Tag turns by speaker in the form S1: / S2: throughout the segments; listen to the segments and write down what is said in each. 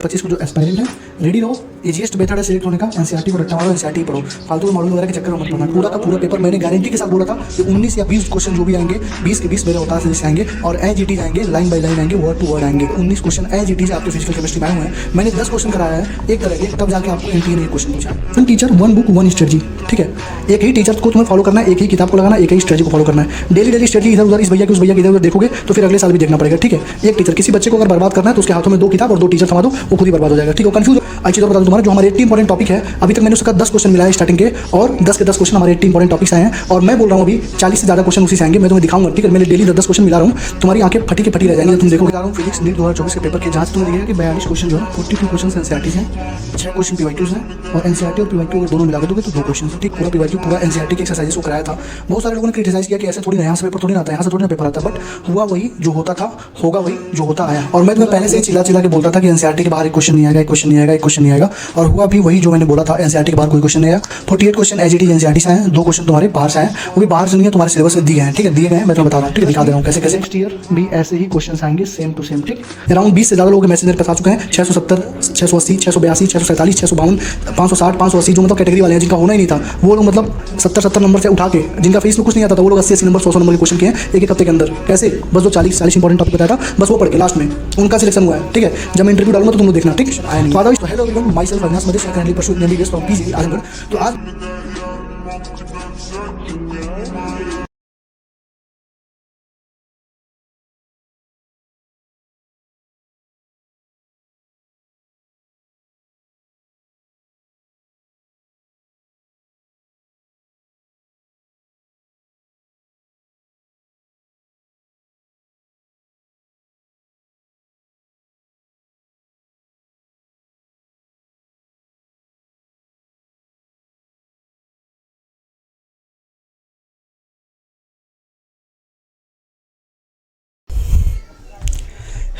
S1: 25 को जो एस्पायरेंट है रेडी रहो। इजीएस्ट मेथड है सिलेक्ट होने का, एनसीईआरटी को रट्टा मारो, एनसीईआरटी पढ़ो, फालतू के मॉडल वगैरह के चक्कर में मत पड़ना। पूरा का पूरा पेपर मैंने गारंटी के साथ बोला था कि 19 या 20 क्वेश्चन जो भी आएंगे 20 के 20 मेरे अवतार से आएंगे और एजीटी आएंगे, लाइन बाय लाइन आएंगे, वर्ड टू वर्ड आएंगे। 19 क्वेश्चन एजीटी से आपके फिजिकल केमिस्ट्री में आए हुए हैं। मैंने 10 क्वेश्चन कराया है एक तरह के, तब जाके आपको एनटीए ने क्वेश्चन पूछा। One teacher one book one strategy, ठीक है। एक ही टीचर को तुम्हें फॉलो करना है, एक ही किताब को लगाना, एक ही स्ट्रेटजी को फॉलो करना है। डेली स्ट्रेटजी इधर उधर इस भैया की उस भैया की इधर उधर देखोगे तो फिर अगले साल भी देखना पड़ेगा, ठीक है। एक टीचर किसी बच्चे को अगर बर्बाद करना है तो उसके हाथों में 2 किताब और 2 टीचर थमा दो, वो खुद ही बर्बाद हो जाएगा, ठीक है। कंफ्यूज अच्छी तरह बता दूं तुम्हारा जो हमारे 80 इंपॉर्टेंट टॉपिक है, अभी तक मैंने उसका 10 क्वेश्चन मिला है स्टार्टिंग के, और 10 के 10 क्वेश्चन हमारे 80 इंपॉर्टेंट टॉपिक्स आए हैं। और मैं बोल रहा हूँ अभी 40 से ज़्यादा क्वेश्चन उसी से आएंगे, मैं तुम्हें दिखाऊंगा, ठीक है। मैंने डेली 10 क्वेश्चन मिला रहा हूँ, तुम्हारी आंखें फटी के फटी रह जाएंगी। तुम देखोगे फिजिक्स नीट 2024 के पेपर के जांच तुम्हें दिखेगा कि 42 क्वेश्चन जो है 42 क्वेश्चन एनसीईआरटी हैं, 6 क्वेश्चन पीवाईक्यूज हैं, और एनसीईआरटी और पीवाईक्यू दोनों मिला दोगे तो 2 क्वेश्चन, ठीक। पूरा पीवाईक्यू पूरा एनसीईआरटी के एक्सरसाइज को कराया था। बहुत सारे लोगों ने क्रिटिसाइज किया कि ऐसे थोड़ी ना, यहाँ से पेपर थोड़ी ना आता है, यहाँ से थोड़ी ना पेपर आता है, बट हुआ वही जो होता था, होगा वही जो होता आया। और मैं तुम्हें पहले से ही चिल्ला चिल्ला के बोलता था कि एनसीईआरटी के बाहर एक क्वेश्चन नहीं आएगा, एक क्वेश्चन नहीं आएगा, एक क्वेश्चन नहीं आएगा, और हुआ भी वही जो मैंने बोला था। एनसीईआरटी के बाहर कोई क्वेश्चन नहीं आया। 48 क्वेश्चन एजीटी एनसीईआरटी से हैं, 2 क्वेश्चन तुम्हारे बाहर से आए, वो भी बाहर से नहीं है, तुम्हारे सिलेबस में दिए हैं, ठीक है, दिए गए हैं। मैं तुम्हें बता रहा हूँ, ठीक है, दिखा दे रहा हूँ कैसे कैसे। नेक्स्ट ईयर भी ऐसे ही क्वेश्चन आएंगे सेम टू सेम, ठीक। अराउंड 20 से ज़्यादा लोग मैसेज मेरे पास आ चुके हैं। 670, 680, 682, 647, 652, 560, 580 जो मतलब कैटेगरी वाले हैं, जिनका होना ही नहीं था, वो लोग मतलब 70 नंबर से उठा के, जिनका फेस में कुछ नहीं आता था, वो लोग 80 नंबर 100 नंबर के क्वेश्चन किए हैं एक हफ्ते के अंदर। कैसे? बस जो 40 इंपॉर्टेंट टॉपिक बताया था, बस वो पढ़ के लास्ट में उनका सिलेक्शन हुआ है, ठीक है। जब मैं इंटरव्यू डालूंगा तो तुम लोग देखना, ठीक। तो hello everyone, myself Avinash Madesh, currently pursuing MBBS from PG Azamgarh. तो आज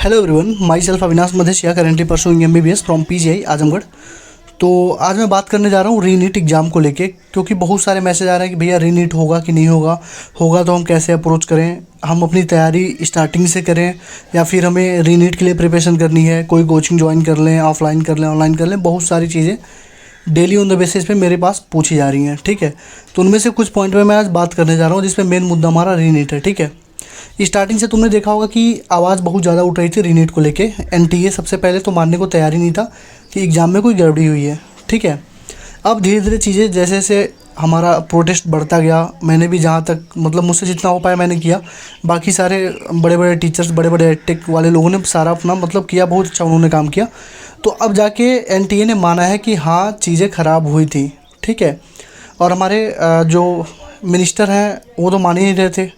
S1: hello everyone, myself Avinash Madesh, currently pursuing MBBS from PGI Azamgarh. तो आज मैं बात करने जा रहा हूँ रीनीट एग्ज़ाम को लेके, क्योंकि बहुत सारे मैसेज आ रहे हैं कि भैया रीनीट होगा कि नहीं होगा, होगा तो हम कैसे अप्रोच करें, हम अपनी तैयारी स्टार्टिंग से करें या फिर हमें रीनीट के लिए प्रिपरेशन करनी है, कोई कोचिंग ज्वाइन कर लें, ऑफलाइन कर लें, ऑनलाइन कर लें। बहुत सारी चीज़ें डेली ऑन द बेसिस पे मेरे पास पूछी जा रही हैं, ठीक है। तो उनमें से कुछ पॉइंट पे मैं आज बात करने जा रहा हूँ, जिसमें मेन मुद्दा हमारा रीनीट है, ठीक है। स्टार्टिंग से तुमने देखा होगा कि आवाज़ बहुत ज़्यादा उठ रही थी रीनीट को लेके। एनटीए सबसे पहले तो मानने को तैयार ही नहीं था कि एग्ज़ाम में कोई गड़बड़ी हुई है, ठीक है। अब धीरे धीरे चीज़ें जैसे जैसे हमारा प्रोटेस्ट बढ़ता गया, मैंने भी जहाँ तक मतलब मुझसे जितना हो पाया मैंने किया। बाकी सारे बड़े बड़े टीचर्स, बड़े बड़े टेक वाले लोगों ने सारा अपना मतलब किया, बहुत अच्छा उन्होंने काम किया। तो अब जाके एनटीए ने माना है कि हाँ चीज़ें ख़राब हुई थी, ठीक है। और हमारे जो मिनिस्टर हैं वो तो मान ही नहीं रहे थे,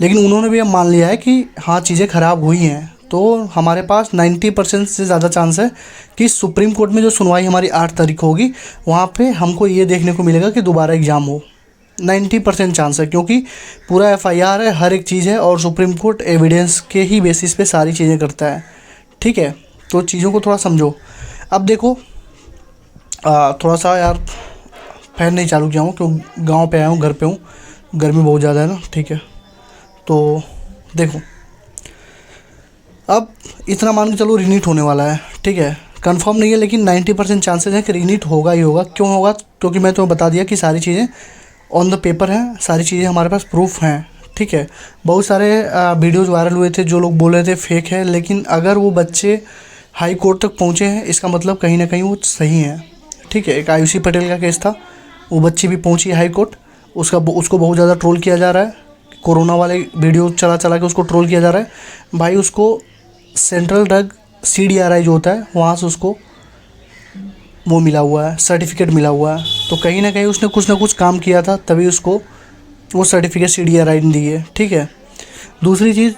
S1: लेकिन उन्होंने भी अब मान लिया है कि हाँ चीज़ें ख़राब हुई हैं। तो हमारे पास 90% से ज़्यादा चांस है कि सुप्रीम कोर्ट में जो सुनवाई हमारी 8 तारीख को होगी, वहाँ पे हमको ये देखने को मिलेगा कि दोबारा एग्ज़ाम हो। 90% चांस है, क्योंकि पूरा एफआईआर है, हर एक चीज़ है, और सुप्रीम कोर्ट एविडेंस के ही बेसिस पे सारी चीज़ें करता है, ठीक है। तो चीज़ों को थोड़ा समझो। अब देखो थोड़ा सा यार फैन नहीं चालू किया हूँ, क्योंकि गाँव पे आया हूँ, घर पे हूँ, गर्मी बहुत ज़्यादा है ना, ठीक है। तो देखो अब इतना मान के चलो रीनीट होने वाला है, ठीक है। कंफर्म नहीं है, लेकिन 90% चांसेस है कि रीनीट होगा ही होगा। क्यों होगा? क्योंकि मैं तुम्हें बता दिया कि सारी चीज़ें ऑन द पेपर हैं, सारी चीज़ें हमारे पास प्रूफ हैं, ठीक है। बहुत सारे वीडियोज़ वायरल हुए थे जो लोग बोल रहे थे फेक है, लेकिन अगर वो बच्चे हाई कोर्ट तक पहुँचे हैं, इसका मतलब कहीं ना कहीं वो सही हैं, ठीक है। एक आयुषी पटेल का केस था, वो बच्ची भी पहुँची हाई कोर्ट, उसको बहुत ज़्यादा ट्रोल किया जा रहा है, कोरोना वाले वीडियो चला के उसको ट्रोल किया जा रहा है। भाई उसको सेंट्रल ड्रग CDRI जो होता है वहाँ से उसको वो मिला हुआ है, सर्टिफिकेट मिला हुआ है। तो कहीं ना कहीं उसने कुछ ना कुछ काम किया था, तभी उसको वो सर्टिफिकेट CDRI ने दी है, ठीक है। दूसरी चीज़,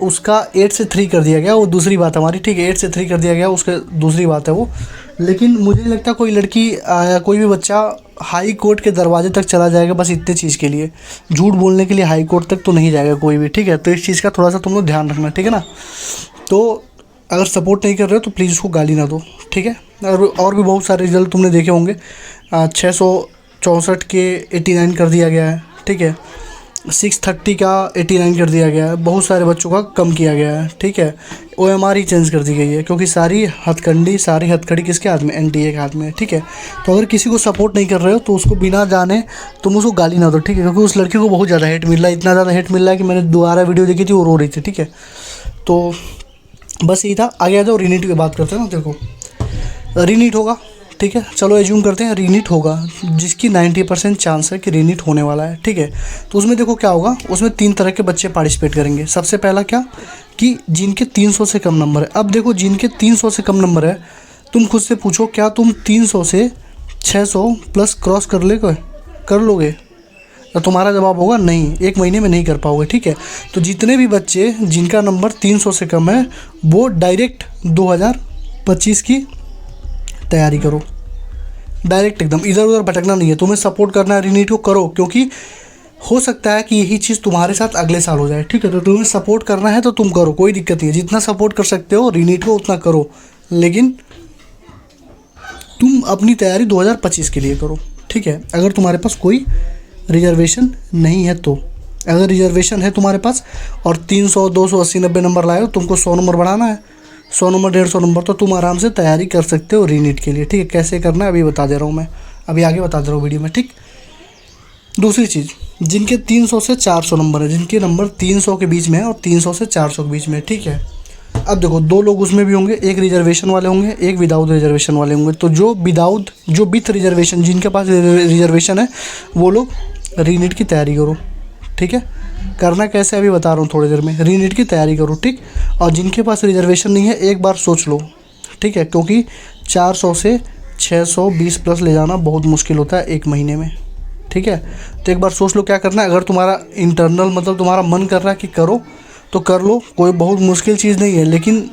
S1: उसका 8 से 3 कर दिया गया, वो दूसरी बात हमारी, ठीक है। 8 से 3 कर दिया गया, उसका दूसरी बात है वो। लेकिन मुझे नहीं लगता कोई लड़की या कोई भी बच्चा हाई कोर्ट के दरवाजे तक चला जाएगा बस इतने चीज़ के लिए। झूठ बोलने के लिए हाई कोर्ट तक तो नहीं जाएगा कोई भी, ठीक है। तो इस चीज़ का थोड़ा सा तुम लोग ध्यान रखना, ठीक है ना। तो अगर सपोर्ट नहीं कर रहे हो तो प्लीज़ उसको गाली ना दो, ठीक है। और भी बहुत सारे रिजल्ट तुमने देखे होंगे। 664 के 89 कर दिया गया है, ठीक है। 630 का 89 कर दिया गया है, बहुत सारे बच्चों का कम किया गया है, ठीक है। OMR ही चेंज कर दी गई है क्योंकि सारी हथकड़ी किसके हाथ में, NTA के हाथ में है, ठीक है। तो अगर किसी को सपोर्ट नहीं कर रहे हो तो उसको बिना जाने तुम उसको गाली ना दो, ठीक है, क्योंकि उस लड़की को बहुत ज़्यादा हेट मिल रहा है, इतना ज़्यादा हेट मिल रहा है कि मैंने दोबारा वीडियो देखी थी, वो रो रही थी, ठीक है। तो बस यही था। आगे आ जाओ, रीनीट की बात करते हैं ना। देखो रीनीट होगा, ठीक है, चलो एज्यूम करते हैं रीनीट होगा, जिसकी 90% चांस है कि रीनीट होने वाला है, ठीक है। तो उसमें देखो क्या होगा, उसमें 3 तरह के बच्चे पार्टिसिपेट करेंगे। सबसे पहला क्या कि जिनके 300 से कम नंबर है। अब देखो जिनके 300 से कम नंबर है, तुम खुद से पूछो क्या तुम 300 से 600 प्लस क्रॉस कर लोगे? तो तुम्हारा जवाब होगा नहीं, 1 महीने में नहीं कर पाओगे, ठीक है। तो जितने भी बच्चे जिनका नंबर 300 से कम है वो डायरेक्ट 2025 की तैयारी करो, डायरेक्ट एकदम, इधर उधर भटकना नहीं है। तुम्हें सपोर्ट करना है रीनीट को, करो, क्योंकि हो सकता है कि यही चीज़ तुम्हारे साथ अगले साल हो जाए, ठीक है। तो तुम्हें सपोर्ट करना है तो तुम करो, कोई दिक्कत नहीं है, जितना सपोर्ट कर सकते हो रीनीट को उतना करो, लेकिन तुम अपनी तैयारी 2025 के लिए करो, ठीक है। अगर तुम्हारे पास कोई रिजर्वेशन नहीं है तो, अगर रिजर्वेशन है तुम्हारे पास और 300 280 90 नंबर लाए हो, तुमको 100 नंबर बढ़ाना है, 100 नंबर 150 नंबर, तो तुम आराम से तैयारी कर सकते हो रीनीट के लिए, ठीक है। कैसे करना है अभी बता दे रहा हूँ मैं, अभी आगे बता दे रहा हूँ वीडियो में, ठीक। दूसरी चीज़, जिनके 300 से 400 नंबर है, जिनके नंबर 300 के बीच में है और 300 से 400 के बीच में है, ठीक है। अब देखो 2 लोग उसमें भी होंगे, एक रिजर्वेशन वाले होंगे, एक विदाउट रिजर्वेशन वाले होंगे। तो जो विथ रिजर्वेशन, जिनके पास रिजर्वेशन है वो लोग रीनीट की तैयारी करो, ठीक है। करना कैसे अभी बता रहा हूँ थोड़ी देर में, रीनीट की तैयारी करो, ठीक। और जिनके पास रिजर्वेशन नहीं है एक बार सोच लो, ठीक है, क्योंकि 400 से 620 प्लस ले जाना बहुत मुश्किल होता है 1 महीने में, ठीक है। तो एक बार सोच लो क्या करना है। अगर तुम्हारा इंटरनल मतलब तुम्हारा मन कर रहा है कि करो तो कर लो, कोई बहुत मुश्किल चीज़ नहीं है, लेकिन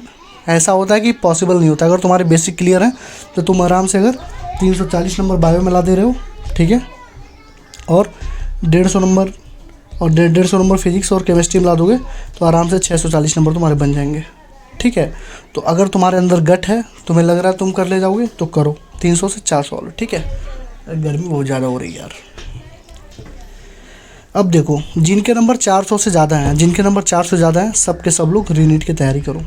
S1: ऐसा होता है कि पॉसिबल नहीं होता। अगर तुम्हारे बेसिक क्लियर है तो तुम आराम से अगर 340 नंबर बायो में ला दे रहे हो, ठीक है, और 150 नंबर और 150 नंबर फिजिक्स और केमिस्ट्री में ला दोगे तो आराम से 640 नंबर तुम्हारे बन जाएंगे, ठीक है। तो अगर तुम्हारे अंदर गट है, तुम्हें लग रहा है तुम कर ले जाओगे तो करो 300 से 400 वाले, ठीक है। गर्मी बहुत ज़्यादा हो रही है यार। अब देखो जिनके नंबर 400 से ज़्यादा हैं, जिनके नंबर 400 से ज़्यादा हैं, सब के सब लोग रीनीट की तैयारी करो।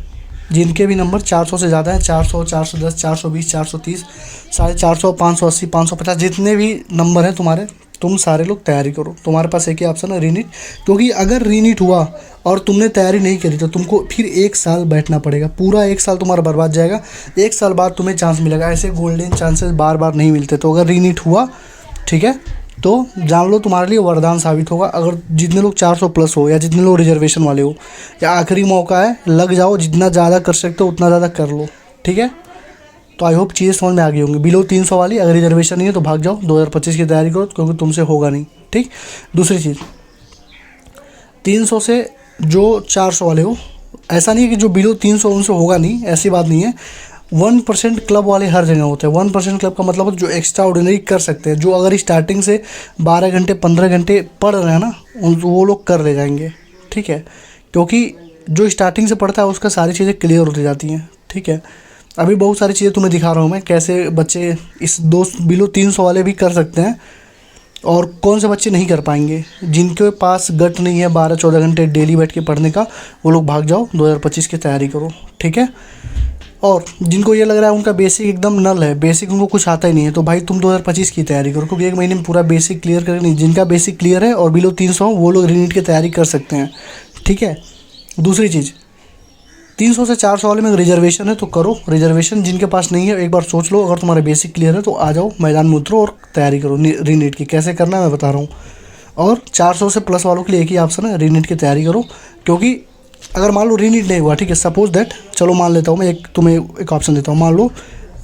S1: जिनके भी नंबर 400 से ज़्यादा है, 400 410 420 430 450 580 550 जितने भी नंबर हैं तुम्हारे, तुम सारे लोग तैयारी करो। तुम्हारे पास एक ही ऑप्शन है रीनीट, क्योंकि अगर रीनीट हुआ और तुमने तैयारी नहीं करी तो तुमको फिर 1 साल बैठना पड़ेगा, पूरा 1 साल तुम्हारा बर्बाद जाएगा। 1 साल बाद तुम्हें चांस मिलेगा, ऐसे गोल्डन चांसेस बार बार नहीं मिलते। तो अगर रीनीट हुआ, ठीक है, तो जान लो तुम्हारे लिए वरदान साबित होगा। अगर जितने लोग 400 प्लस हो या जितने लोग रिजर्वेशन वाले हो, या आखिरी मौका है, लग जाओ, जितना ज़्यादा कर सकते हो उतना ज़्यादा कर लो, ठीक है। तो आई होप चीज़ें समझ में आ गई होंगी। बिलो 300 वाली अगर रिजर्वेशन नहीं है तो भाग जाओ, 2025 की तैयारी करो, क्योंकि तुमसे होगा नहीं, ठीक। दूसरी चीज़, 300 से जो 400 वाले हो, ऐसा नहीं है कि जो बिलो 300 उनसे होगा नहीं, ऐसी बात नहीं है। 1% क्लब वाले हर जगह होते हैं। 1% क्लब का मतलब जो एक्स्ट्रा ऑर्डिनरी कर सकते हैं, जो अगर स्टार्टिंग से 12 घंटे 15 घंटे पढ़ रहे हैं ना, वो लोग कर ले जाएंगे, ठीक है। क्योंकि जो स्टार्टिंग से पढ़ता है उसका सारी चीज़ें क्लियर होती जाती हैं, ठीक है। अभी बहुत सारी चीज़ें तुम्हें दिखा रहा हूँ मैं, कैसे बच्चे इस बिलो 300 वाले भी कर सकते हैं और कौन से बच्चे नहीं कर पाएंगे। जिनके पास गट नहीं है 12-14 घंटे डेली बैठ के पढ़ने का, वो लोग भाग जाओ, 2025 की तैयारी करो, ठीक है। और जिनको ये लग रहा है उनका बेसिक एकदम नल है, बेसिक उनको कुछ आता ही नहीं है, तो भाई तुम 2025 की तैयारी करो, क्योंकि 1 महीने में पूरा बेसिक क्लियर करके नहीं। जिनका बेसिक क्लियर है और बिलो 300 वो लोग रीनीट की तैयारी कर सकते हैं, ठीक है। दूसरी चीज़, 300 से 400 वाले में रिजर्वेशन है तो करो, रिजर्वेशन जिनके पास नहीं है एक बार सोच लो। अगर तुम्हारे बेसिक क्लियर है तो आ जाओ मैदान में उतरो और तैयारी करो रीनीट की। कैसे करना है मैं बता रहा हूँ। और 400 से प्लस वालों के लिए एक ही ऑप्शन है, रीनीट की तैयारी करो। क्योंकि अगर मान लो रीनीट नहीं हुआ, ठीक है, सपोज दैट, चलो मान लेता हूँ मैं, तुम्हें एक ऑप्शन देता हूँ, मान लो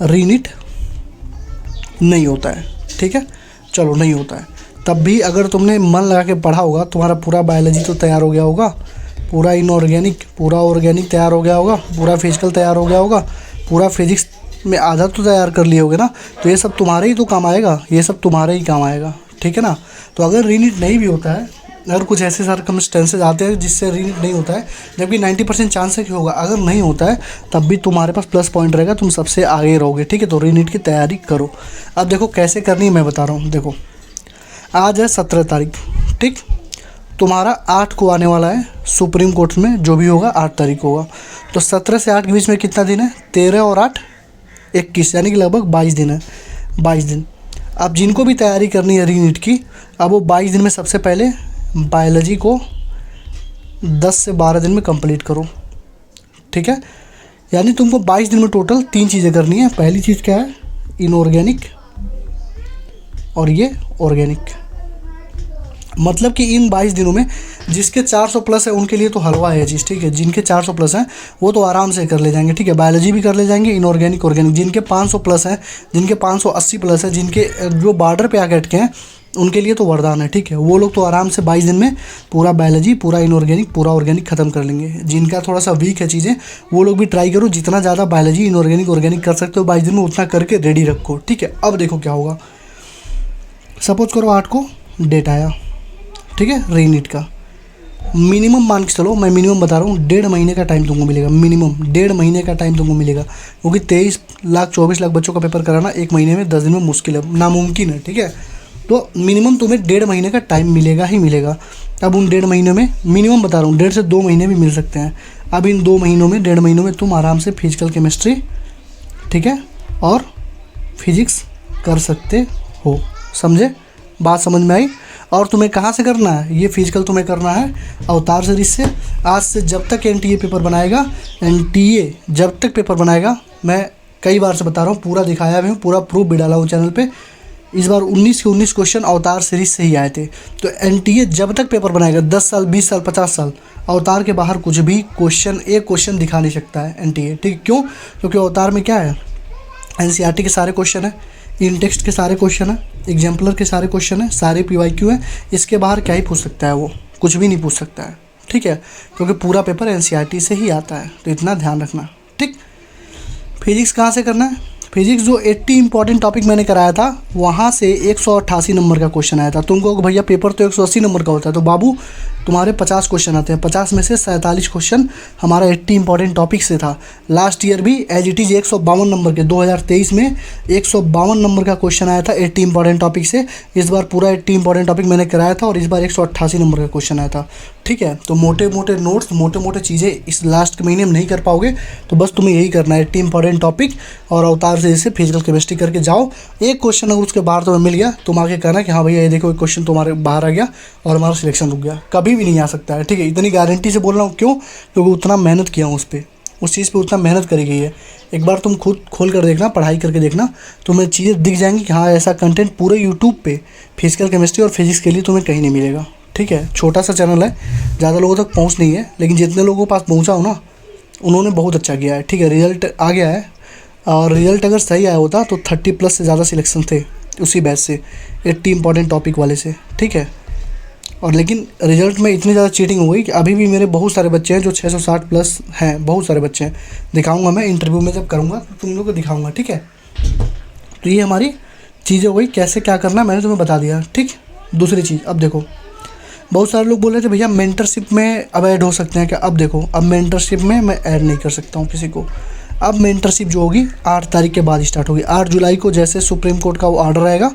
S1: रीनीट नहीं होता है, ठीक है, चलो नहीं होता है, तब भी अगर तुमने मन लगा के पढ़ा होगा, तुम्हारा पूरा बायोलॉजी तो तैयार हो गया होगा, पूरा इनऑर्गेनिक पूरा ऑर्गेनिक तैयार हो गया होगा, पूरा फिजिकल तैयार हो गया होगा, पूरा फिजिक्स में आधा तो तैयार कर लिए होगे ना, तो ये सब तुम्हारे ही तो काम आएगा, ये सब तुम्हारे ही काम आएगा, ठीक है ना। तो अगर रीनीट नहीं भी होता है, अगर कुछ ऐसे सर्कमस्टेंसेस आते हैं जिससे रीनीट नहीं होता है, जबकि 90% चांस है कि होगा, अगर नहीं होता है तब भी तुम्हारे पास प्लस पॉइंट रहेगा, तुम सबसे आगे रहोगे, ठीक है। तो रीनीट की तैयारी करो। अब देखो कैसे करनी है मैं बता रहा हूँ। देखो आज है 17 तारीख, ठीक, तुम्हारा 8 को आने वाला है सुप्रीम कोर्ट में, जो भी होगा 8 तारीख को होगा। तो 17 से 8 के बीच में कितना दिन है? 13 और 8 21, यानी कि लगभग 22 दिन है। 22 दिन। अब जिनको भी तैयारी करनी है रीनीट की, अब वो 22 दिन में सबसे पहले बायोलॉजी को 10 से 12 दिन में कंप्लीट करो, ठीक है। यानी तुमको 22 दिन में टोटल 3 चीज़ें करनी है। पहली चीज़ क्या है? इनऑर्गेनिक और ये ऑर्गेनिक। मतलब कि इन 22 दिनों में जिसके 400 प्लस है उनके लिए तो हलवा है चीज़, ठीक है। जिनके 400 प्लस हैं वो तो आराम से कर ले जाएंगे, ठीक है। बायोलॉजी भी कर ले जाएंगे, इनऑर्गेनिक ऑर्गेनिक। जिनके 500 प्लस हैं, जिनके 580 प्लस है, जिनके जो बॉर्डर पे आके अटके हैं, उनके लिए तो वरदान है, ठीक है। वो लोग तो आराम से 22 दिन में पूरा बायोलॉजी, पूरा इनऑर्गेनिक, पूरा ऑर्गेनिक ख़त्म कर लेंगे। जिनका थोड़ा सा वीक है चीज़ें, वो लोग भी ट्राई करो, जितना ज़्यादा बायोलॉजी, इनऑर्गेनिक, ऑर्गेनिक कर सकते हो 22 दिन में उतना करके रेडी रखो, ठीक है। अब देखो क्या होगा। सपोज करो 8 को डेट आया, ठीक है, रीनीट का। मिनिमम मान के चलो, मैं मिनिमम बता रहा हूँ, 1.5 महीने का टाइम तुमको मिलेगा। मिनिमम 1.5 महीने का टाइम तुमको मिलेगा, क्योंकि 23 लाख 24 लाख बच्चों का पेपर कराना 1 महीने में 10 दिन में मुश्किल है, नामुमकिन है, ठीक है। तो मिनिमम तुम्हें 1.5 महीने का टाइम मिलेगा ही मिलेगा। अब उन 1.5 महीने में, मिनिमम बता रहा हूँ, 1.5 से 2 महीने भी मिल सकते हैं। अब इन 2 महीनों में, 1.5 महीनों में तुम आराम से फिजिकल केमिस्ट्री, ठीक है, और फिजिक्स कर सकते हो। समझे? बात समझ में आई? और तुम्हें कहाँ से करना है ये फिजिकल? तुम्हें करना है अवतार सीरीज से। आज से जब तक एनटीए पेपर बनाएगा, एनटीए जब तक पेपर बनाएगा, मैं कई बार से बता रहा हूँ, पूरा दिखाया भी हूँ, पूरा प्रूफ भी डाला हूँ चैनल पे। इस बार 19 के 19 क्वेश्चन अवतार सीरीज से ही आए थे। तो एनटीए जब तक पेपर बनाएगा, 10 साल, 20 साल, 50 साल, अवतार के बाहर कुछ भी क्वेश्चन, एक क्वेश्चन दिखा नहीं सकता है एनटीए, ठीक। क्यों? क्योंकि अवतार में क्या है? एनसीईआरटी के सारे क्वेश्चन है, इन टेक्स्ट के सारे क्वेश्चन है, एग्जाम्पलर के सारे क्वेश्चन है, सारे पीवाईक्यू है। इसके बाहर क्या ही पूछ सकता है? वो कुछ भी नहीं पूछ सकता है, ठीक है, क्योंकि पूरा पेपर एनसीईआरटी से ही आता है। तो इतना ध्यान रखना, ठीक। फिजिक्स कहाँ से करना है? फिजिक्स जो 80 इंपॉर्टेंट टॉपिक मैंने कराया था, वहाँ से 188 नंबर का क्वेश्चन आया था। तुमको भैया पेपर तो 180 नंबर का होता है, तो बाबू तुम्हारे 50 क्वेश्चन आते हैं। 50 में से 47 क्वेश्चन हमारा 80 इंपॉर्टेंट टॉपिक से था। लास्ट ईयर भी एज इट इज़ 152 नंबर के, 2023 में 152 नंबर का क्वेश्चन आया था 80 इंपॉर्टेंट टॉपिक से। इस बार पूरा 80 इंपॉर्टेंट टॉपिक मैंने कराया था, और इस बार 188 नंबर का क्वेश्चन आया था, ठीक है। तो मोटे मोटे नोट्स, मोटे मोटे चीज़ें इस लास्ट के महीने में नहीं कर पाओगे, तो बस तुम्हें यही करना है, 80 इंपॉर्टेंट टॉपिक और अवतार से जैसे फिजिकल केमिस्ट्री करके जाओ। एक क्वेश्चन अगर उसके बाहर तुम्हें मिल गया, तुम आगे कहना कि हाँ भैया ये देखो एक क्वेश्चन तुम्हारे बाहर आ गया और हमारा सिलेक्शन रुक गया। कभी भी नहीं आ सकता है, ठीक है। इतनी गारंटी से बोल रहा हूँ। क्यों? क्योंकि उतना मेहनत किया हूँ उस पर, उस चीज़ पे उतना मेहनत करी गई है। एक बार तुम खुद खोल कर देखना, पढ़ाई करके देखना, तुम्हें चीज़ें दिख जाएंगी कि हाँ ऐसा कंटेंट पूरे यूट्यूब पे फिजिकल केमिस्ट्री और फिजिक्स के लिए तुम्हें कहीं नहीं मिलेगा, ठीक है। छोटा सा चैनल है, ज़्यादा लोगों तक पहुँच नहीं है, लेकिन जितने लोगों के पास पहुँचा हो ना, उन्होंने बहुत अच्छा किया है, ठीक है। रिजल्ट आ गया है, और रिजल्ट अगर सही आया होता तो 30 प्लस से ज़्यादा सिलेक्शन थे उसी बैच से, 80 इंपॉर्टेंट टॉपिक वाले से, ठीक है। और लेकिन रिजल्ट में इतनी ज़्यादा चीटिंग हो गई कि अभी भी मेरे बहुत सारे बच्चे हैं जो 660 प्लस हैं, बहुत सारे बच्चे हैं। दिखाऊंगा मैं इंटरव्यू में, जब करूंगा तो तुम लोग को दिखाऊंगा, ठीक है। तो ये हमारी चीज़ें हो गई, कैसे क्या करना है मैंने तुम्हें बता दिया, ठीक। दूसरी चीज़, अब देखो, बहुत सारे लोग बोल रहे थे भैया मेंटरशिप में अब ऐड हो सकते हैं क्या? अब देखो, अब मेंटरशिप में मैं ऐड नहीं कर सकता हूँ किसी को। अब मेंटरशिप जो होगी 8 तारीख के बाद स्टार्ट होगी। 8 जुलाई को जैसे सुप्रीम कोर्ट का वो ऑर्डर आएगा,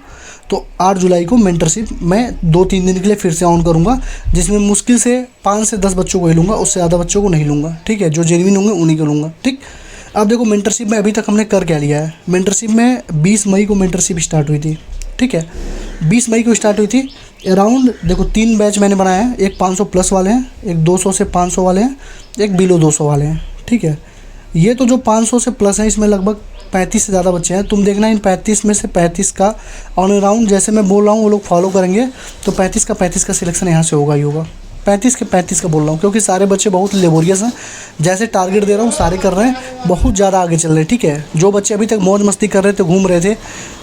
S1: तो 8 जुलाई को मेंटरशिप मैं 2-3 दिन के लिए फिर से ऑन करूँगा, जिसमें मुश्किल से 5 से 10 बच्चों को ही लूँगा, उससे ज़्यादा बच्चों को नहीं लूँगा, ठीक है। जो जेन्युइन होंगे उन्हीं को लूँगा, ठीक। अब देखो मेंटरशिप में अभी तक हमने कर क्या लिया है। मेंटरशिप में 20 मई को मेंटरशिप स्टार्ट हुई थी, ठीक है। 20 मई को स्टार्ट हुई थी। अराउंड देखो 3 बैच मैंने बनाए हैं, एक 500 प्लस वाले हैं, एक 200 से 500 वाले हैं, एक बिलो 200 वाले हैं, ठीक है। ये तो जो 500 से प्लस हैं, इसमें लगभग 35 से ज़्यादा बच्चे हैं। तुम देखना इन 35 में से 35 का ऑन अराउंड, जैसे मैं बोल रहा हूँ वो लोग फॉलो करेंगे, तो 35 का सिलेक्शन यहाँ से होगा ही होगा। 35 के 35 का बोल रहा हूँ, क्योंकि सारे बच्चे बहुत लेबोरियस हैं। जैसे टारगेट दे रहा हूँ सारे कर रहे हैं, बहुत ज़्यादा आगे चल रहे हैं, ठीक है। जो बच्चे अभी तक मौज मस्ती कर रहे थे, घूम रहे थे,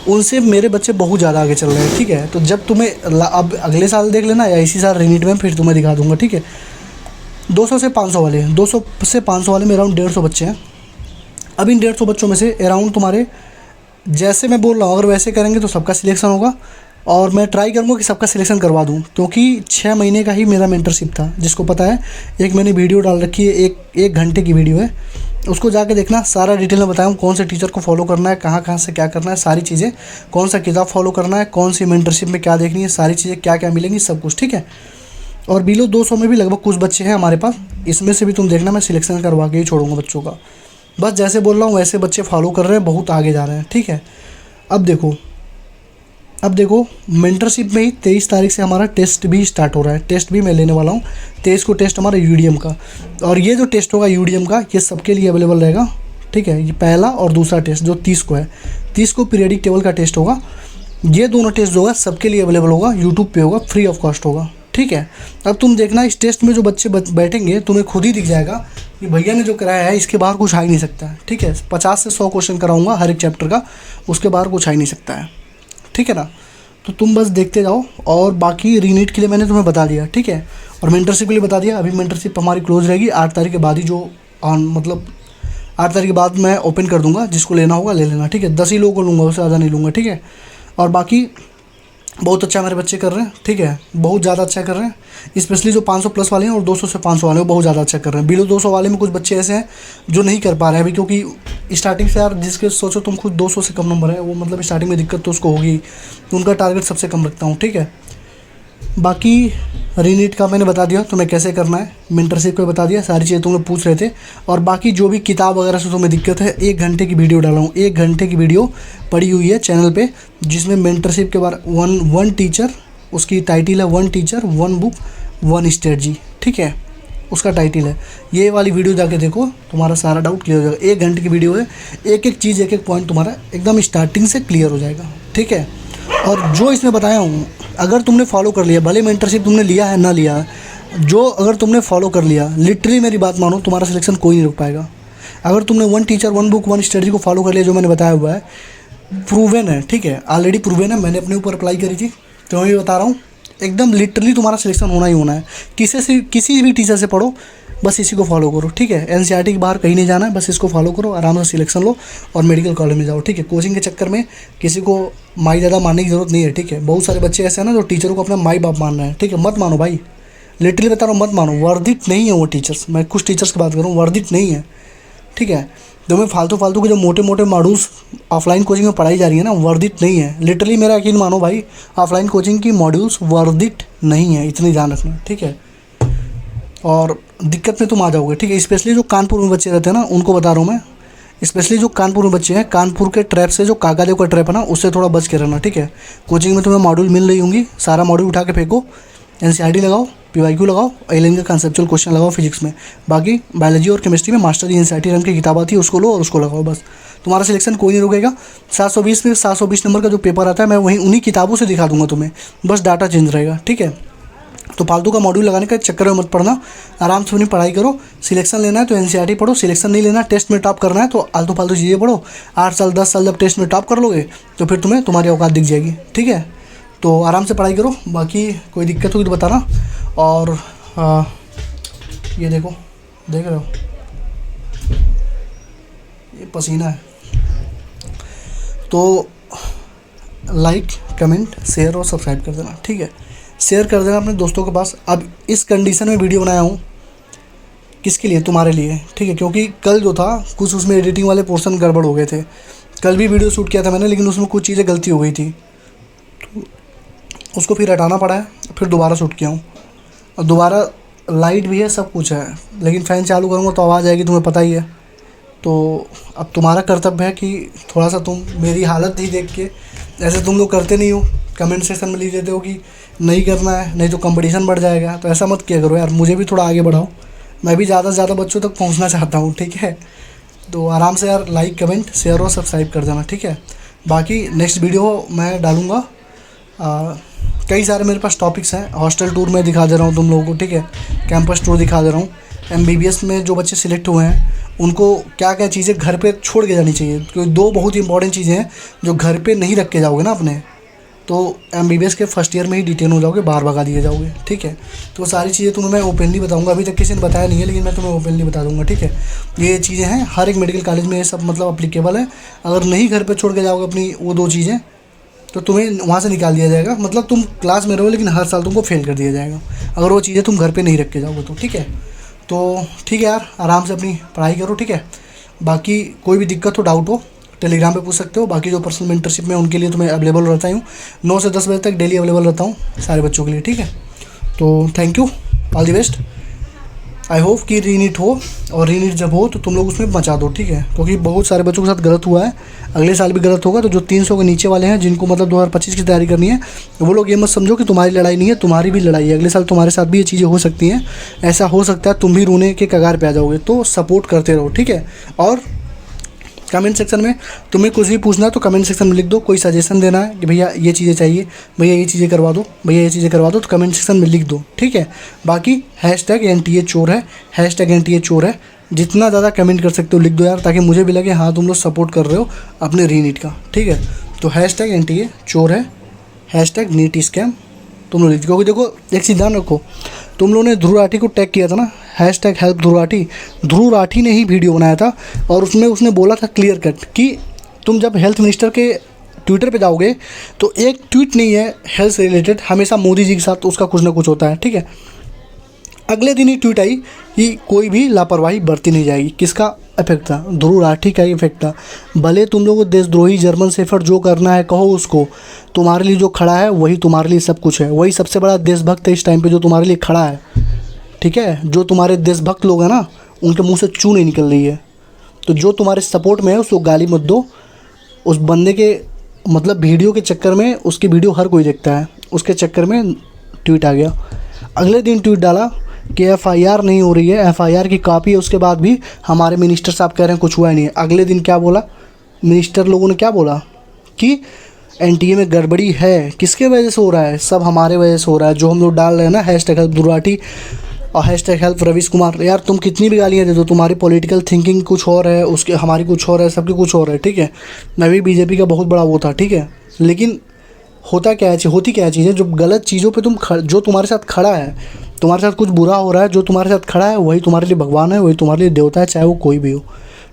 S1: उनसे मेरे बच्चे बहुत ज़्यादा आगे चल रहे हैं, ठीक है। तो जब तुम्हें अब अगले साल देख लेना, या इसी साल रीनीट में फिर तुम्हें दिखा दूँगा, ठीक है। 200 से 500 वाले, 200 से 500 वाले में अराउंड 150 बच्चे हैं। अब इन 150 बच्चों में से अराउंड तुम्हारे, जैसे मैं बोल रहा हूँ, अगर वैसे करेंगे तो सबका सिलेक्शन होगा, और मैं ट्राई करूँगा कि सबका सिलेक्शन करवा दूँ, क्योंकि 6 महीने का ही मेरा मेंटरशिप था। जिसको पता है, एक मैंने वीडियो डाल रखी है, एक घंटे की वीडियो है, उसको जाके देखना, सारा डिटेल में बताया हूँ कौन से टीचर को फॉलो करना है, कहाँ कहाँ से क्या करना है, सारी चीज़ें, कौन सा किताब फॉलो करना है, कौन सी मेंटरशिप में क्या देखनी है, सारी चीज़ें क्या क्या मिलेंगी, सब कुछ, ठीक है। और बिलो 200 में भी लगभग कुछ बच्चे हैं हमारे पास, इसमें से भी तुम देखना मैं सिलेक्शन करवा के ही छोड़ूंगा बच्चों का। बस जैसे बोल रहा हूँ वैसे बच्चे फॉलो कर रहे हैं, बहुत आगे जा रहे हैं, ठीक है। अब देखो मेंटरशिप में ही 23 तारीख से हमारा टेस्ट भी स्टार्ट हो रहा है। टेस्ट भी मैं लेने वाला हूँ 23 को, टेस्ट हमारा यूडीएम का। और ये जो टेस्ट होगा यूडीएम का, ये सबके लिए अवेलेबल रहेगा, ठीक है। ये पहला और दूसरा टेस्ट जो 30 को है, 30 को पीरियडिक टेबल का टेस्ट होगा। ये दोनों टेस्ट जो होगा सबके लिए अवेलेबल होगा, यूट्यूब पे होगा, फ्री ऑफ कॉस्ट होगा, ठीक है। अब तुम देखना इस टेस्ट में जो बच्चे बैठेंगे तुम्हें खुद ही दिख जाएगा कि भैया ने जो कराया है इसके बाहर कुछ आ ही नहीं सकता है, ठीक है। 50 से 100 क्वेश्चन कराऊंगा हर एक चैप्टर का, उसके बाहर कुछ आ ही नहीं सकता है, ठीक है ना। तो तुम बस देखते जाओ। और बाकी रीनीट के लिए मैंने तुम्हें बता दिया, ठीक है। और मेंटरशिप के लिए बता दिया। अभी मेंटरशिप हमारी क्लोज रहेगी 8 तारीख के बाद ही, जो मतलब 8 तारीख के बाद मैं ओपन कर दूंगा। जिसको लेना होगा ले लेना, ठीक है। 10 ही लोगों को लूँगा, उससे ज़्यादा नहीं लूँगा, ठीक है। और बाकी बहुत अच्छा मेरे बच्चे कर रहे हैं, ठीक है, बहुत ज़्यादा अच्छा कर रहे हैं। स्पेशली जो 500 प्लस वाले हैं और 200 से 500 वाले हैं, वो बहुत ज़्यादा अच्छा कर रहे हैं। बिलो 200 वाले में कुछ बच्चे ऐसे हैं जो नहीं कर पा रहे हैं अभी, क्योंकि स्टार्टिंग से यार जिसके सोचो तुम खुद 200 से कम नंबर है, वो मतलब स्टार्टिंग में दिक्कत तो उसको होगी, तो उनका टारगेट सबसे कम रखता हूँ, ठीक है। बाकी रीनीट का मैंने बता दिया तुम्हें कैसे करना है, मेंटरशिप को बता दिया, सारी चीज़ें तुम लोग पूछ रहे थे। और बाकी जो भी किताब वगैरह से तुम्हें दिक्कत है, 1 घंटे की वीडियो डाला हूँ, 1 घंटे की वीडियो पड़ी हुई है चैनल पे, जिसमें मेंटरशिप के बारे वन टीचर, उसकी टाइटल है 1 टीचर 1 बुक 1 स्ट्रेटजी, ठीक है, उसका टाइटल है। ये वाली वीडियो जाके देखो, तुम्हारा सारा डाउट क्लियर हो जाएगा। 1 घंटे की वीडियो है, एक एक चीज़ एक एक पॉइंट तुम्हारा एकदम स्टार्टिंग से क्लियर हो जाएगा, ठीक है। और जो इसमें बताया हूँ अगर तुमने फॉलो कर लिया, भले मेंटरशिप तुमने लिया है ना लिया है, जो अगर तुमने फॉलो कर लिया, लिटरली मेरी बात मानो, तुम्हारा सिलेक्शन कोई नहीं रोक पाएगा। अगर तुमने 1 टीचर 1 बुक 1 स्ट्रेटजी को फॉलो कर लिया, जो मैंने बताया हुआ है, प्रूवन है, ठीक है, ऑलरेडी प्रूवन है, मैंने अपने ऊपर अप्लाई करी थी, तो मैं भी बता रहा हूँ एकदम लिटरली तुम्हारा सिलेक्शन होना ही होना है। किसी भी टीचर से पढ़ो, बस इसी को फॉलो करो, ठीक है। एनसीईआरटी के बाहर कहीं नहीं जाना है, बस इसको फॉलो करो, आराम से सिलेक्शन लो और मेडिकल कॉलेज में जाओ, ठीक है। कोचिंग के चक्कर में किसी को माई दादा मानने की ज़रूरत नहीं है, ठीक है। बहुत सारे बच्चे ऐसे हैं ना जो टीचरों को अपना माई बाप मान रहे हैं, ठीक है, मत मानो भाई, लिटरली बता रहा हूँ, मत मानो, वर्दित नहीं है वो टीचर्स। मैं कुछ टीचर्स की बात करूँ, वर्दित नहीं है, ठीक है। जो मैं फालतू के जो मोटे मोटे मॉड्यूल्स ऑफलाइन कोचिंग में पढ़ाई जा रही है ना, वर्दित नहीं है, लिटरली मेरा यकीन मानो भाई, ऑफलाइन कोचिंग की मॉड्यूल्स वर्दित नहीं है, इतनी ध्यान रखना, ठीक है। और दिक्कत में तुम आ जाओगे, ठीक है। स्पेशली जो कानपुर में बच्चे रहते हैं ना, उनको बता रहा हूँ मैं, स्पेशली जो कानपुर में बच्चे हैं, कानपुर के ट्रैप से, जो काकादेव का ट्रैप है ना, उससे थोड़ा बच के रहना, ठीक है। कोचिंग में तुम्हें मॉड्यूल मिल रही होंगी, सारा मॉड्यूल उठा के फेंको, एनसीईआरटी लगाओ, पीवाईक्यू लगाओ, एलियन का कंसेप्चुअल क्वेश्चन लगाओ फिजिक्स में। बाकी बायोलॉजी और केमिस्ट्री में मास्टर जी एनसीईआरटी रैम की किताब आती है, उसको लो और उसको लगाओ, बस तुम्हारा सिलेक्शन कोई नहीं रुकेगा। 720 में 720 नंबर का जो पेपर आता है, मैं वहीं उन्हीं किताबों से दिखा दूंगा तुम्हें, बस डाटा चेंज रहेगा, ठीक है। तो फालतू का मॉड्यूल लगाने का चक्कर में मत पड़ना, आराम से अपनी पढ़ाई करो। सिलेक्शन लेना है तो एनसीईआरटी पढ़ो, सिलेक्शन नहीं लेना, टेस्ट में टॉप करना है तो आलतू फालतू चीज़ें पढ़ो। 8 साल 10 साल जब टेस्ट में टॉप कर लोगे तो फिर तुम्हें तुम्हारी औकात दिख जाएगी, ठीक है। तो आराम से पढ़ाई करो, बाकी कोई दिक्कत होगी तो बताना। और ये देखो, देख रहे हो ये पसीना है। तो लाइक कमेंट शेयर और सब्सक्राइब कर देना, ठीक है। शेयर कर देना अपने दोस्तों के पास। अब इस कंडीशन में वीडियो बनाया हूँ किसके लिए, तुम्हारे लिए, ठीक है। क्योंकि कल जो था कुछ उसमें एडिटिंग वाले पोर्शन गड़बड़ हो गए थे। कल भी वीडियो शूट किया था मैंने, लेकिन उसमें कुछ चीज़ें गलती हो गई थी, तो उसको फिर हटाना पड़ा है, फिर दोबारा शूट किया हूँ। और दोबारा लाइट भी है, सब कुछ है, लेकिन फ़ैन चालू करूँगा तो आवाज़ आएगी, तुम्हें पता ही है। तो अब तुम्हारा कर्तव्य है कि थोड़ा सा तुम मेरी हालत ही देख के, ऐसे तुम लोग करते नहीं हो, कमेंट सेक्शन में लिख देते हो कि नहीं करना है, नहीं तो कंपटीशन बढ़ जाएगा, तो ऐसा मत किया करो यार, मुझे भी थोड़ा आगे बढ़ाओ, मैं भी ज़्यादा से ज़्यादा बच्चों तक पहुंचना चाहता हूं, ठीक है। तो आराम से यार लाइक कमेंट शेयर और सब्सक्राइब कर देना, ठीक है। बाकी नेक्स्ट वीडियो मैं डालूँगा, कई सारे मेरे पास टॉपिक्स हैं। हॉस्टल टूर में दिखा दे रहा हूँ तुम लोगों को, ठीक है, कैंपस टूर दिखा दे रहा हूँ। MBBS में जो बच्चे सिलेक्ट हुए हैं उनको क्या क्या चीज़ें घर पे छोड़ के जानी चाहिए, क्योंकि 2 बहुत ही इंपॉर्टेंट चीज़ें हैं जो घर पे नहीं रख के जाओगे ना अपने, तो MBBS के फर्स्ट ईयर में ही डिटेन हो जाओगे, बाहर भगा दिए जाओगे, ठीक है। तो सारी चीज़ें तुम्हें मैं ओपनली बताऊंगा, अभी तक किसी ने बताया नहीं है, लेकिन मैं तुम्हें ओपनली बता दूंगा, ठीक है। ये चीज़ें हैं, हर एक मेडिकल कॉलेज में ये सब मतलब अप्लीकेबल है। अगर नहीं घर पर छोड़ के जाओगे अपनी वो 2 चीज़ें, तो तुम्हें वहाँ से निकाल दिया जाएगा, मतलब तुम क्लास में रहो लेकिन हर साल तुमको फेल कर दिया जाएगा, अगर वो चीज़ें तुम घर पे नहीं रख के जाओगे तो, ठीक है। तो ठीक है यार, आराम से अपनी पढ़ाई करो, ठीक है। बाकी कोई भी दिक्कत हो, डाउट हो, टेलीग्राम पे पूछ सकते हो। बाकी जो पर्सनल मेंटरशिप में उनके लिए तो मैं अवेलेबल रहता हूँ, 9 से 10 बजे तक डेली अवेलेबल रहता हूँ सारे बच्चों के लिए, ठीक है। तो thank you, all the best. I hope कि रीनीट हो, और रीनीट जब हो तो तुम लोग उसमें बचा दो, ठीक है, क्योंकि बहुत सारे बच्चों के साथ गलत हुआ है, अगले साल भी गलत होगा। तो जो 300 के नीचे वाले हैं, जिनको मतलब 2025 की तैयारी करनी है, वो लोग ये मत समझो कि तुम्हारी लड़ाई नहीं है, तुम्हारी भी लड़ाई है। अगले साल तुम्हारे साथ भी ये चीज़ें हो सकती हैं, ऐसा हो सकता है तुम भी रोने के कगार पे आ जाओगे। तो सपोर्ट करते रहो, ठीक है। और कमेंट सेक्शन में तुम्हें कुछ भी पूछना है तो कमेंट सेक्शन में लिख दो। कोई सजेशन देना है कि भैया ये चीज़ें चाहिए, भैया ये चीज़ें करवा दो, भैया ये चीज़ें करवा दो, तो कमेंट सेक्शन में लिख दो, ठीक है। बाकी #NTA चोर है, #NTA चोर है, जितना ज़्यादा कमेंट कर सकते हो लिख दो यार, ताकि मुझे भी लगे हाँ तुम लोग सपोर्ट कर रहे हो अपने रीनीट का, ठीक है। तो #NTA चोर है, #NEET स्कैम तुम लोग लिख दो। क्योंकि देखो एक चीज़ ध्यान रखो, तुम लोगों ने ध्रुव राठी को टैग किया था ना, #हेल्प ध्रुव राठी, ध्रुव राठी ने ही वीडियो बनाया था, और उसमें उसने बोला था क्लियर कट कि तुम जब हेल्थ मिनिस्टर के ट्विटर पे जाओगे तो एक ट्वीट नहीं है हेल्थ से रिलेटेड, हमेशा मोदी जी के साथ उसका कुछ ना कुछ होता है, ठीक है। अगले दिन ही ट्वीट आई कि कोई भी लापरवाही बरती नहीं जाएगी। किसका इफेक्ट था? ध्रुव राठी का ही इफेक्ट था। भले तुम लोगों को देशद्रोही जर्मन शेफर्ड जो करना है कहो उसको, तुम्हारे लिए जो खड़ा है वही तुम्हारे लिए सब कुछ है, वही सबसे बड़ा देशभक्त है इस टाइम पे जो तुम्हारे लिए खड़ा है, ठीक है। जो तुम्हारे देशभक्त लोग हैं ना, उनके मुंह से चू नहीं निकल रही है। तो जो तुम्हारे सपोर्ट में है उसको गाली मत दो। उस बंदे के मतलब वीडियो के चक्कर में, उसकी वीडियो हर कोई देखता है, उसके चक्कर में ट्वीट आ गया। अगले दिन ट्वीट डाला कि FIR नहीं हो रही है, FIR की कॉपी है, उसके बाद भी हमारे मिनिस्टर साहब कह रहे हैं कुछ हुआ नहीं है। अगले दिन क्या बोला मिनिस्टर लोगों ने, क्या बोला कि NTA में गड़बड़ी है। किसके वजह से हो रहा है? सब हमारे वजह से हो रहा है, जो हम लोग डाल रहे हैं ना #हेल्प ध्रुव राठी और #हेल्प रवीश कुमार। यार तुम कितनी भी गालियाँ दे दो, तुम्हारी पॉलिटिकल थिंकिंग कुछ और है, उसके हमारी कुछ और है, सबकी कुछ और है, ठीक है। मैं भी BJP का बहुत बड़ा वो था, ठीक है, लेकिन होता क्या है, होती क्या चीज़ है, जो गलत चीज़ों पे जो तुम्हारे साथ खड़ा है, तुम्हारे साथ कुछ बुरा हो रहा है, जो तुम्हारे साथ खड़ा है वही तुम्हारे लिए भगवान है, वही तुम्हारे लिए देवता है, चाहे वो कोई भी हो,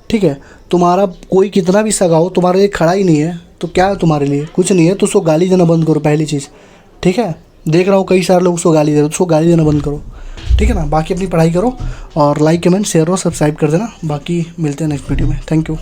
S1: ठीक है। तुम्हारा कोई कितना भी सगा हो, तुम्हारे लिए खड़ा ही नहीं है तो क्या है तुम्हारे लिए? कुछ नहीं है। तो उसको गाली देना बंद करो पहली चीज़, ठीक है। देख रहा हूँ कई सारे लोग उसको गाली दे रहे हो, उसको गाली देना बंद करो, ठीक है ना। बाकी अपनी पढ़ाई करो, और लाइक कमेंट शेयर और सब्सक्राइब कर देना। बाकी मिलते हैं नेक्स्ट वीडियो में। Thank you.